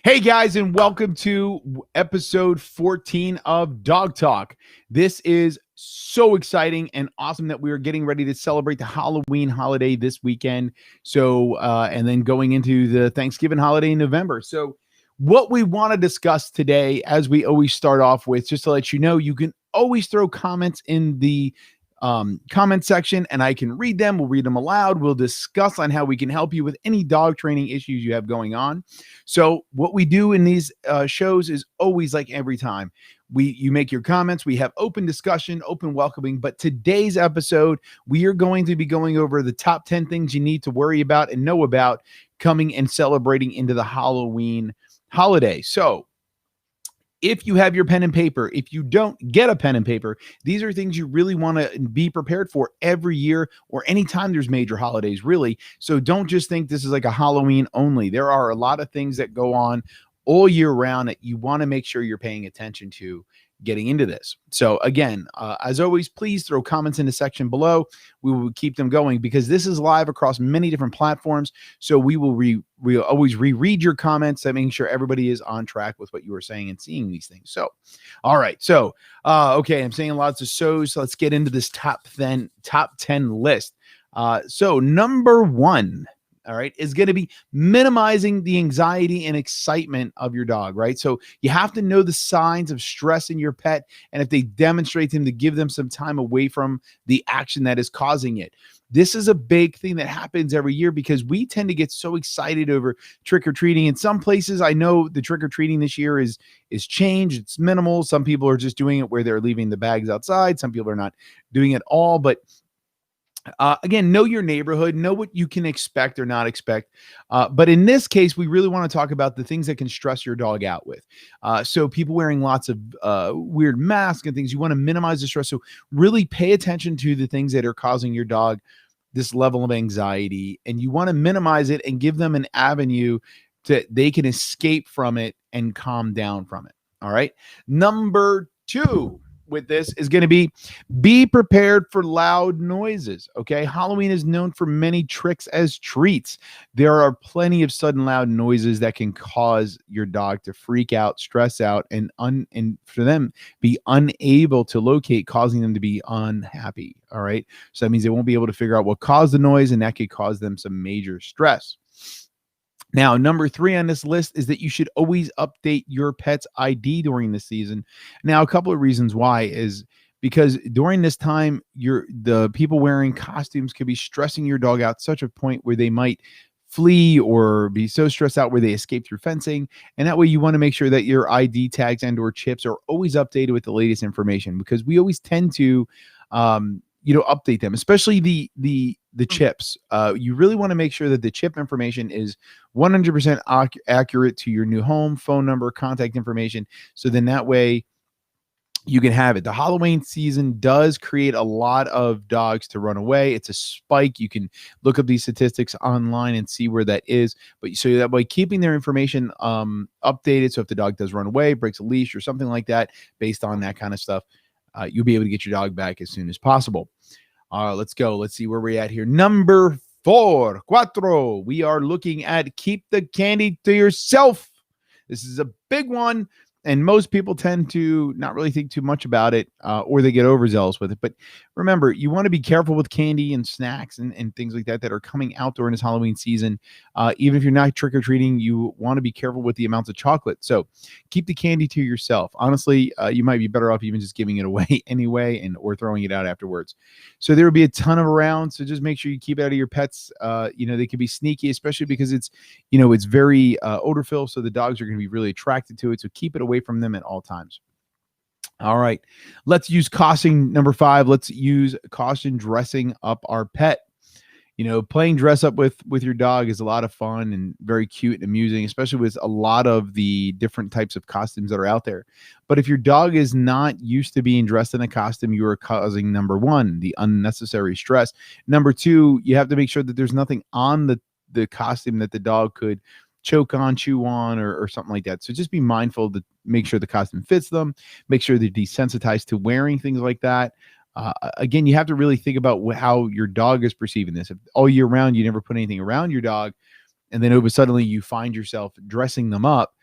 Hey guys, and welcome to episode 14 of Dog Talk. This is so exciting and awesome that we are getting ready to celebrate the Halloween holiday this weekend. And then going into the Thanksgiving holiday in November. So, what we want to discuss today, as we always start off with, just to let you know, you can always throw comments in the comment section and I can read them. We'll read them aloud. We'll discuss on how we can help you with any dog training issues you have going on. So what we do in these shows is always like every time you make your comments, we have open discussion, open welcoming. But today's episode, we are going to be going over the top 10 things you need to worry about and know about coming and celebrating into the Halloween holiday. So if you have your pen and paper, if you don't, get a pen and paper. These are things you really want to be prepared for every year or anytime there's major holidays, really. So don't just think this is like a Halloween only. There are a lot of things that go on all year round that you want to make sure you're paying attention to getting into this. So again, as always, please throw comments in the section below. We will keep them going because this is live across many different platforms. So we will we'll always reread your comments and making sure everybody is on track with what you are saying and seeing these things. So, all right. So, okay, I'm saying lots of so's. So let's get into this top 10 list. So number one, all right, is going to be minimizing the anxiety and excitement of your dog, right? So you have to know the signs of stress in your pet, and if they demonstrate them, to give them some time away from the action that is causing it. This is a big thing that happens every year because we tend to get so excited over trick-or-treating. In some places, I know the trick-or-treating this year is changed. It's minimal. Some people are just doing it where they're leaving the bags outside. Some people are not doing it all, but again, know your neighborhood, know what you can expect or not expect. But in this case, we really want to talk about the things that can stress your dog out with. So people wearing lots of weird masks and things, you want to minimize the stress. So really pay attention to the things that are causing your dog this level of anxiety, and you want to minimize it and give them an avenue they can escape from it and calm down from it. All right. Number two with this is going to be prepared for loud noises. Okay. Halloween is known for many tricks as treats. There are plenty of sudden loud noises that can cause your dog to freak out, stress out, and for them be unable to locate, causing them to be unhappy. All right. So that means they won't be able to figure out what caused the noise, and that could cause them some major stress. Now, number 3 on this list is that you should always update your pet's ID during the season. Now, a couple of reasons why is because during this time, the people wearing costumes could be stressing your dog out to such a point where they might flee or be so stressed out where they escape through fencing. And that way you want to make sure that your ID tags and or chips are always updated with the latest information, because we always tend to update them, especially the chips. You really want to make sure that the chip information is 100% accurate to your new home, phone number, contact information. So then that way you can have it. The Halloween season does create a lot of dogs to run away. It's a spike. You can look up these statistics online and see where that is. But so that way, keeping their information updated. So if the dog does run away, breaks a leash or something like that, based on that kind of stuff, you'll be able to get your dog back as soon as possible. Let's go. Let's see where we're at here. Number 4, we are looking at keep the candy to yourself. This is a big one, and most people tend to not really think too much about it, or they get overzealous with it. But remember, you want to be careful with candy and snacks and things like that are coming out during this Halloween season. Even if you're not trick-or-treating, you want to be careful with the amounts of chocolate. So keep the candy to yourself. Honestly, you might be better off even just giving it away anyway or throwing it out afterwards. So there will be a ton of around. So just make sure you keep it out of your pets. They can be sneaky, especially because it's very odor-filled. So the dogs are going to be really attracted to it. So keep it away from them at all times. All right, let's use caution. Number 5, let's use caution dressing up our pet. Playing dress up with your dog is a lot of fun and very cute and amusing, especially with a lot of the different types of costumes that are out there. But if your dog is not used to being dressed in a costume, you are causing, number 1, the unnecessary stress. Number 2, you have to make sure that there's nothing on the costume that the dog could choke on, chew on, or something like that. So just be mindful to make sure the costume fits them, make sure they're desensitized to wearing things like that. Again, you have to really think about how your dog is perceiving this. If all year round you never put anything around your dog, and then suddenly you find yourself dressing them up,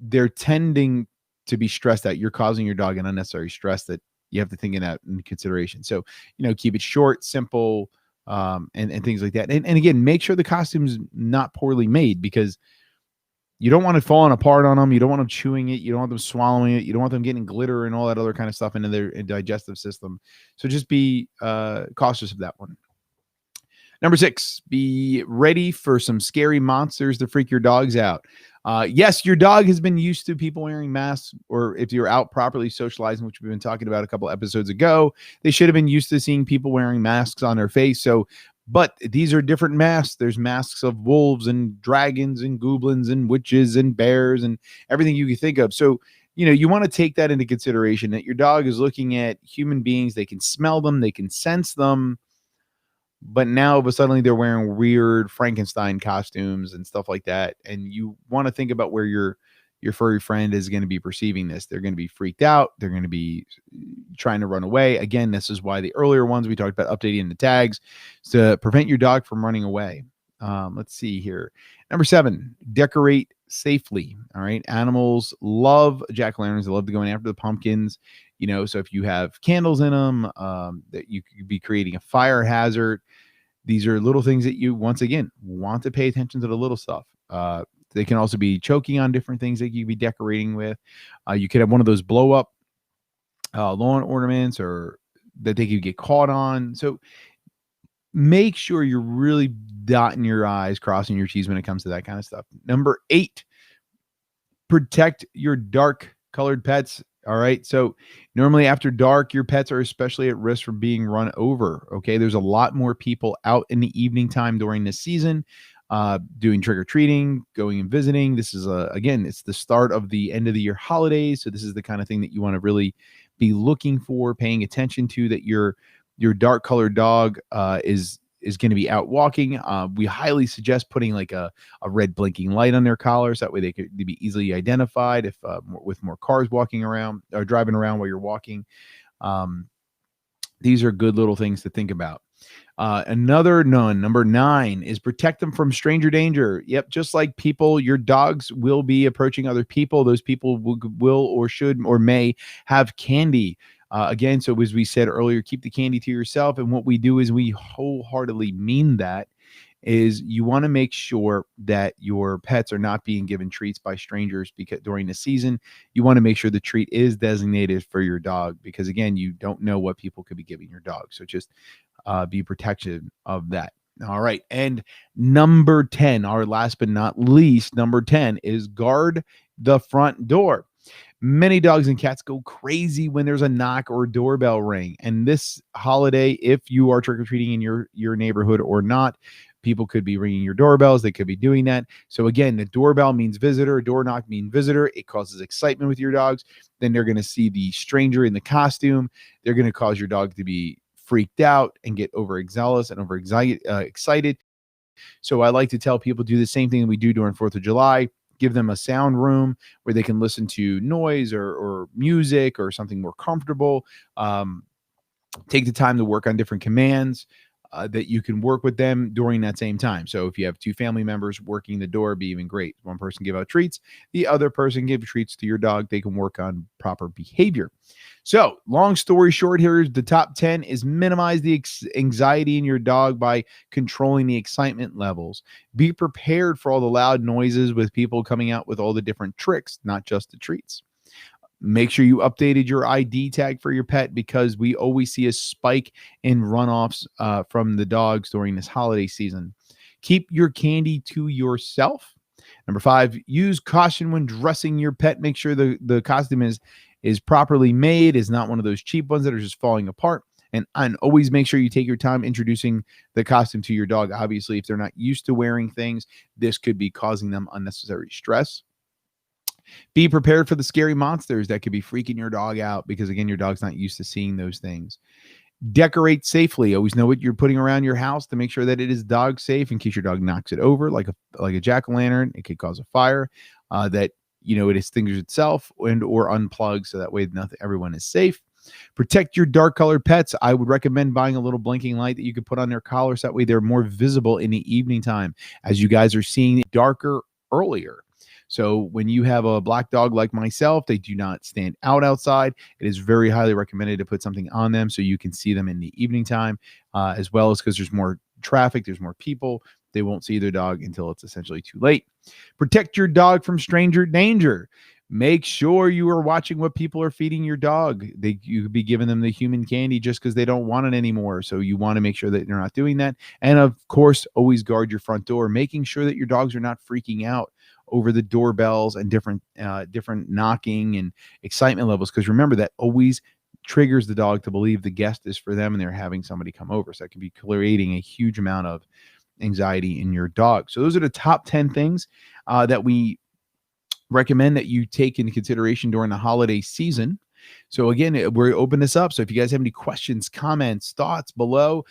they're tending to be stressed out. You're causing your dog an unnecessary stress that you have to think in that in consideration. So, keep it short, simple, and things like that. And again, make sure the costume's not poorly made, because you don't want it falling apart on them. You don't want them chewing it. You don't want them swallowing it. You don't want them getting glitter and all that other kind of stuff into their digestive system. So just be cautious of that one. Number 6, be ready for some scary monsters to freak your dogs out. Yes, your dog has been used to people wearing masks, or if you're out properly socializing, which we've been talking about a couple episodes ago, they should have been used to seeing people wearing masks on their face. So, but these are different masks. There's masks of wolves and dragons and goblins and witches and bears and everything you can think of. So, you want to take that into consideration, that your dog is looking at human beings. They can smell them, they can sense them. But now, but suddenly they're wearing weird Frankenstein costumes and stuff like that. And you want to think about where your furry friend is going to be perceiving this. They're going to be freaked out. They're going to be trying to run away. Again, this is why the earlier ones we talked about updating the tags to prevent your dog from running away. Let's see here. Number 7, decorate safely. All right. Animals love jack-o'-lanterns. They love to go in after the pumpkins. So if you have candles in them, that you could be creating a fire hazard. These are little things that you, once again, want to pay attention to the little stuff. They can also be choking on different things that you could be decorating with. You could have one of those blow up lawn ornaments, or that they could get caught on. So make sure you're really dotting your I's, crossing your T's when it comes to that kind of stuff. Number 8, protect your dark colored pets. All right. So normally after dark, your pets are especially at risk for being run over. Okay. There's a lot more people out in the evening time during this season, doing trick-or-treating, going and visiting. This is again, it's the start of the end of the year holidays. So this is the kind of thing that you want to really be looking for, paying attention to, that your dark colored dog is going to be out walking. We highly suggest putting like a red blinking light on their collars. That way they could be easily identified if with more cars walking around or driving around while you're walking. These are good little things to think about. Number 9 is protect them from stranger danger. Yep. Just like people, your dogs will be approaching other people. Those people will or should or may have candy. Again, so as we said earlier, keep the candy to yourself. And what we do is we wholeheartedly mean that, is you want to make sure that your pets are not being given treats by strangers, because during the season, you want to make sure the treat is designated for your dog, because again, you don't know what people could be giving your dog. So just be protective of that. All right. And number 10, our last but not least, number 10 is guard the front door. Many dogs and cats go crazy when there's a knock or a doorbell ring. And this holiday, if you are trick-or-treating in your neighborhood or not, people could be ringing your doorbells. They could be doing that. So again, the doorbell means visitor, door knock means visitor. It causes excitement with your dogs. Then they're going to see the stranger in the costume. They're going to cause your dog to be freaked out and get overzealous and excited. So I like to tell people, do the same thing that we do during 4th of July. Give them a sound room where they can listen to noise or music or something more comfortable. Take the time to work on different commands that you can work with them during that same time. So if you have 2 family members working the door, it'd be even great. One person give out treats, the other person give treats to your dog. They can work on proper behavior. So long story short, here, the top 10 is minimize the anxiety in your dog by controlling the excitement levels. Be prepared for all the loud noises with people coming out with all the different tricks, not just the treats. Make sure you updated your ID tag for your pet, because we always see a spike in runoffs from the dogs during this holiday season. Keep your candy to yourself. Number 5, use caution when dressing your pet. Make sure the costume is properly made, is not one of those cheap ones that are just falling apart. And always make sure you take your time introducing the costume to your dog. Obviously, if they're not used to wearing things, this could be causing them unnecessary stress. Be prepared for the scary monsters that could be freaking your dog out, because again, your dog's not used to seeing those things. Decorate safely. Always know what you're putting around your house to make sure that it is dog safe, in case your dog knocks it over like a jack-o'-lantern. It could cause a fire, that it extinguishes itself and or unplugs, so that way everyone is safe. Protect your dark colored pets. I would recommend buying a little blinking light that you could put on their collars. That way they're more visible in the evening time, as you guys are seeing darker earlier. So when you have a black dog like myself, they do not stand out outside. It is very highly recommended to put something on them so you can see them in the evening time, as well as because there's more traffic, there's more people. They won't see their dog until it's essentially too late. Protect your dog from stranger danger. Make sure you are watching what people are feeding your dog. You could be giving them the human candy just because they don't want it anymore. So you want to make sure that you're not doing that. And of course, always guard your front door, making sure that your dogs are not freaking out over the doorbells and different knocking and excitement levels. Because remember, that always triggers the dog to believe the guest is for them and they're having somebody come over. So that can be creating a huge amount of anxiety in your dog. So those are the top 10 things that we recommend that you take into consideration during the holiday season. So again, we're open this up. So if you guys have any questions, comments, thoughts below,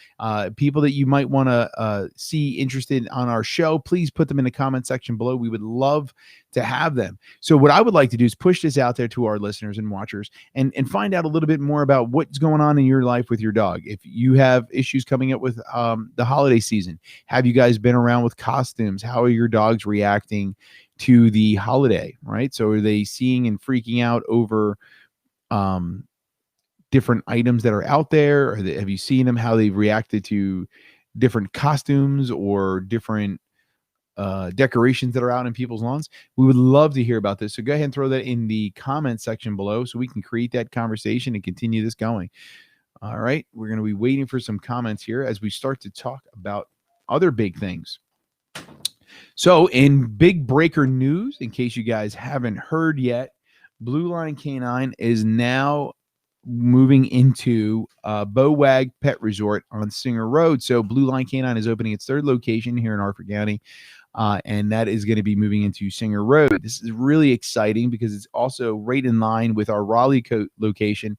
people that you might want to see interested on our show, please put them in the comment section below. We would love to have them. So what I would like to do is push this out there to our listeners and watchers and find out a little bit more about what's going on in your life with your dog. If you have issues coming up with the holiday season, have you guys been around with costumes? How are your dogs reacting to the holiday, right? So are they seeing and freaking out over different items that are out there? Or have you seen them, how they've reacted to different costumes or different decorations that are out in people's lawns? We would love to hear about this. So go ahead and throw that in the comment section below so we can create that conversation and continue this going. All right. We're going to be waiting for some comments here as we start to talk about other big things. So in big breaker news, in case you guys haven't heard yet, Blue Line Canine is now moving into Bowag Pet Resort on Singer Road. So Blue Line Canine is opening its third location here in Harford County, and that is going to be moving into Singer Road. This is really exciting because it's also right in line with our Raleigh location,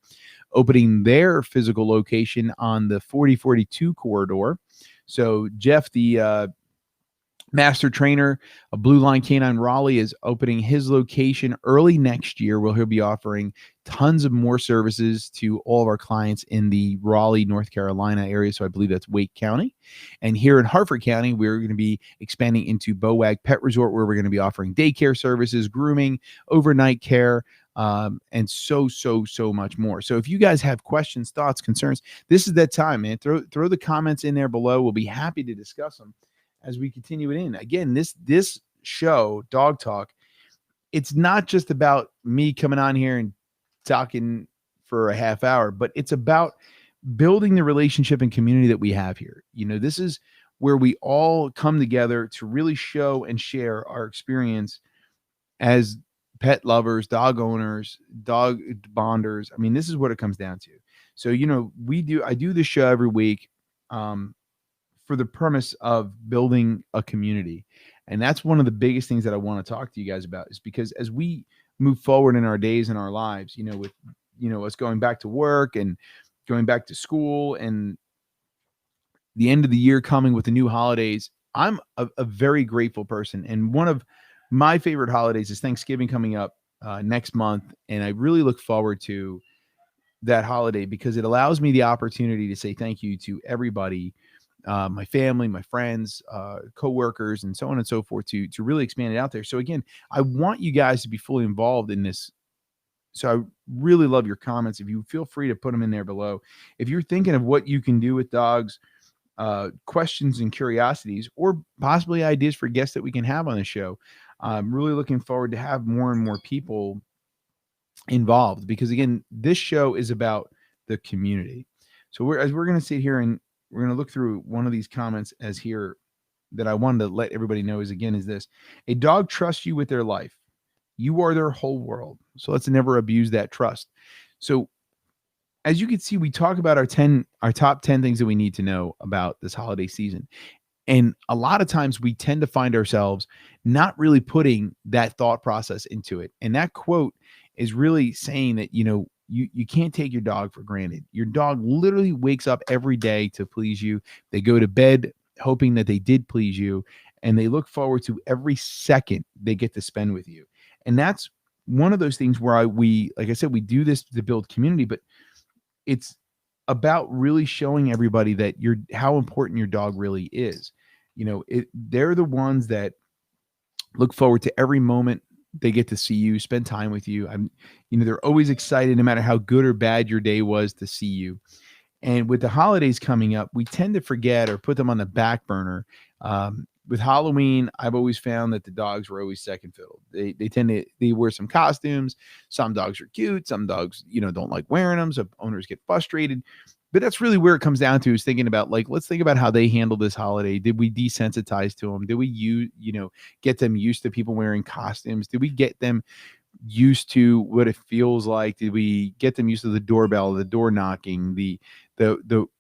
opening their physical location on the 4042 corridor. So Jeff, the master trainer of Blue Line Canine Raleigh, is opening his location early next year, where he'll be offering tons of more services to all of our clients in the Raleigh, North Carolina area. So I believe that's Wake County. And here in Harford County, we're going to be expanding into Bowag Pet Resort, where we're going to be offering daycare services, grooming, overnight care, and so much more. So if you guys have questions, thoughts, concerns, this is that time, man. Throw the comments in there below. We'll be happy to discuss them as we continue it in. Again, this show, Dog Talk, it's not just about me coming on here and talking for a half hour, but it's about building the relationship and community that we have here. You know, this is where we all come together to really show and share our experience as pet lovers, dog owners, dog bonders. I mean, this is what it comes down to. So, you know, I do this show every week, for the premise of building a community. And that's one of the biggest things that I want to talk to you guys about, is because as we move forward in our days and our lives, you know, with, you know, us going back to work and going back to school and the end of the year coming with the new holidays, I'm a very grateful person. And one of my favorite holidays is Thanksgiving coming up next month. And I really look forward to that holiday because it allows me the opportunity to say thank you to everybody, my family, my friends, coworkers, and so on and so forth, to really expand it out there. So again, I want you guys to be fully involved in this. So I really love your comments. If you feel free to put them in there below. If you're thinking of what you can do with dogs, questions and curiosities, or possibly ideas for guests that we can have on the show, I'm really looking forward to have more and more people involved, because again, this show is about the community. So we're going to sit here and we're going to look through one of these comments as here that I wanted to let everybody know is this: a dog trusts you with their life. You are their whole world. So let's never abuse that trust. So as you can see, we talk about our top 10 things that we need to know about this holiday season. And a lot of times we tend to find ourselves not really putting that thought process into it. And that quote is really saying that, you know, you can't take your dog for granted. Your dog literally wakes up every day to please you. They go to bed hoping that they did please you, and they look forward to every second they get to spend with you. And that's one of those things where like I said, we do this to build community, but it's about really showing everybody that how important your dog really is. You know, they're the ones that look forward to every moment They get to see you, spend time with you. They're always excited, no matter how good or bad your day was, to see you. And with the holidays coming up, we tend to forget or put them on the back burner. With Halloween, I've always found that the dogs were always second fiddle. They wear some costumes. Some dogs are cute. Some dogs, don't like wearing them. So owners get frustrated. But that's really where it comes down to, is thinking about, like, let's think about how they handle this holiday. Did we desensitize to them? Did we get them used to people wearing costumes? Did we get them used to what it feels like? Did we get them used to the doorbell, the door knocking, the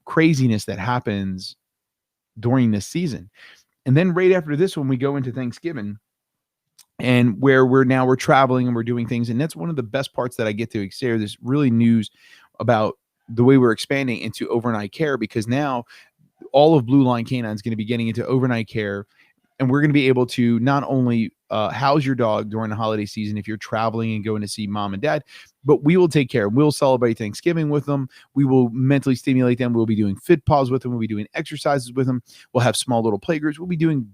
craziness that happens during this season? And then right after this, when we go into Thanksgiving, and where we're traveling and we're doing things, and that's one of the best parts that I get to share this really news about the way we're expanding into overnight care, because now all of Blue Line Canine is going to be getting into overnight care. And we're going to be able to not only house your dog during the holiday season if you're traveling and going to see mom and dad, but we will take care. We'll celebrate Thanksgiving with them. We will mentally stimulate them. We'll be doing fit paws with them. We'll be doing exercises with them. We'll have small little playgroups. We'll be doing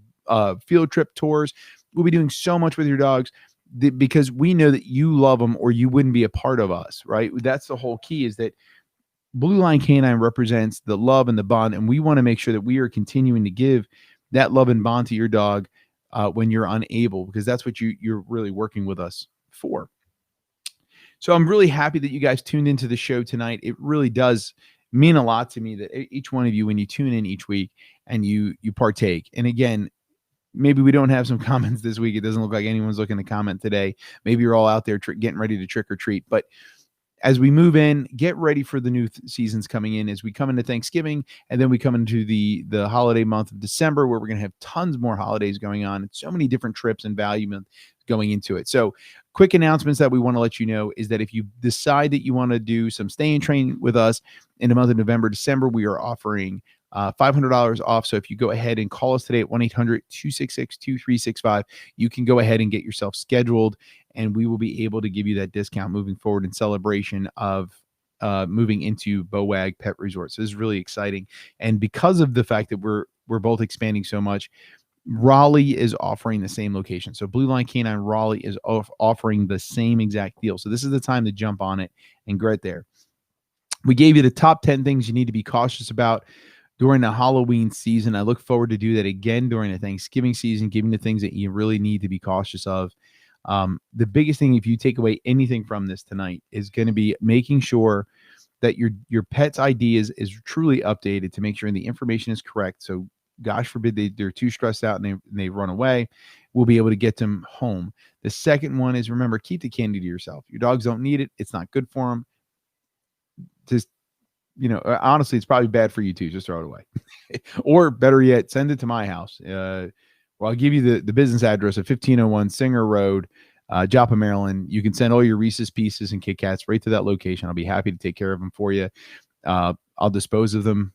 field trip tours. We'll be doing so much with your dogs because we know that you love them, or you wouldn't be a part of us, right? That's the whole key, is that Blue Line Canine represents the love and the bond, and we want to make sure that we are continuing to give that love and bond to your dog when you're unable, because that's what you're really working with us for. So I'm really happy that you guys tuned into the show tonight. It really does mean a lot to me that each one of you, when you tune in each week and you partake. And again, maybe we don't have some comments this week. It doesn't look like anyone's looking to comment today. Maybe you're all out there getting ready to trick or treat. But as we move in, get ready for the new seasons coming in as we come into Thanksgiving, and then we come into the holiday month of December, where we're going to have tons more holidays going on and so many different trips and value month going into it. So quick announcements that we want to let you know is that if you decide that you want to do some stay and train with us in the month of November, December, we are offering $500 off. So if you go ahead and call us today at 1-800-266-2365, you can go ahead and get yourself scheduled, and we will be able to give you that discount moving forward in celebration of moving into BOWAG Pet Resort. So this is really exciting. And because of the fact that we're both expanding so much, Raleigh is offering the same location. So Blue Line Canine Raleigh is offering the same exact deal. So this is the time to jump on it and get there. We gave you the top 10 things you need to be cautious about during the Halloween season. I look forward to do that again during the Thanksgiving season, giving the things that you really need to be cautious of. The biggest thing, if you take away anything from this tonight, is going to be making sure that your pet's ID is truly updated to make sure the information is correct. So gosh forbid they're too stressed out and they run away, we'll be able to get them home. The second one is, remember, keep the candy to yourself. Your dogs don't need it. It's not good for them. Just, honestly, it's probably bad for you too. Just throw it away. Or better yet, send it to my house. Well, I'll give you the business address of 1501 Singer Road, Joppa, Maryland. You can send all your Reese's Pieces and Kit Kats right to that location. I'll be happy to take care of them for you. I'll dispose of them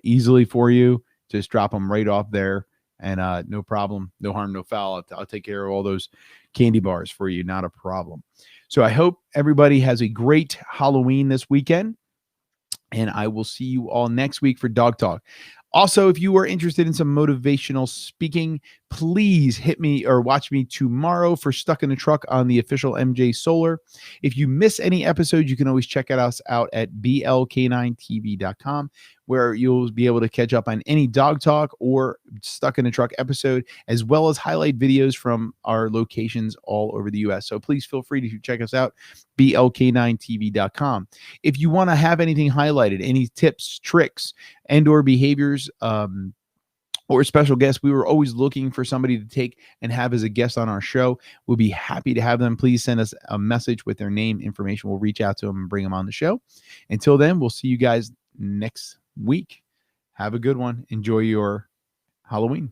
easily for you. Just drop them right off there, and no problem, no harm, no foul. I'll take care of all those candy bars for you. Not a problem. So I hope everybody has a great Halloween this weekend, and I will see you all next week for Dog Talk. Also, if you are interested in some motivational speaking, please hit me or watch me tomorrow for Stuck in the Truck on the official MJ Solar. If you miss any episodes, you can always check us out at blk9tv.com, where you'll be able to catch up on any Dog Talk or Stuck in the Truck episode, as well as highlight videos from our locations all over the U.S. So please feel free to check us out, blk9tv.com. If you want to have anything highlighted, any tips, tricks, and or behaviors, or special guests, we were always looking for somebody to take and have as a guest on our show. We'll be happy to have them. Please send us a message with their name, information. We'll reach out to them and bring them on the show. Until then, we'll see you guys next week. Have a good one. Enjoy your Halloween.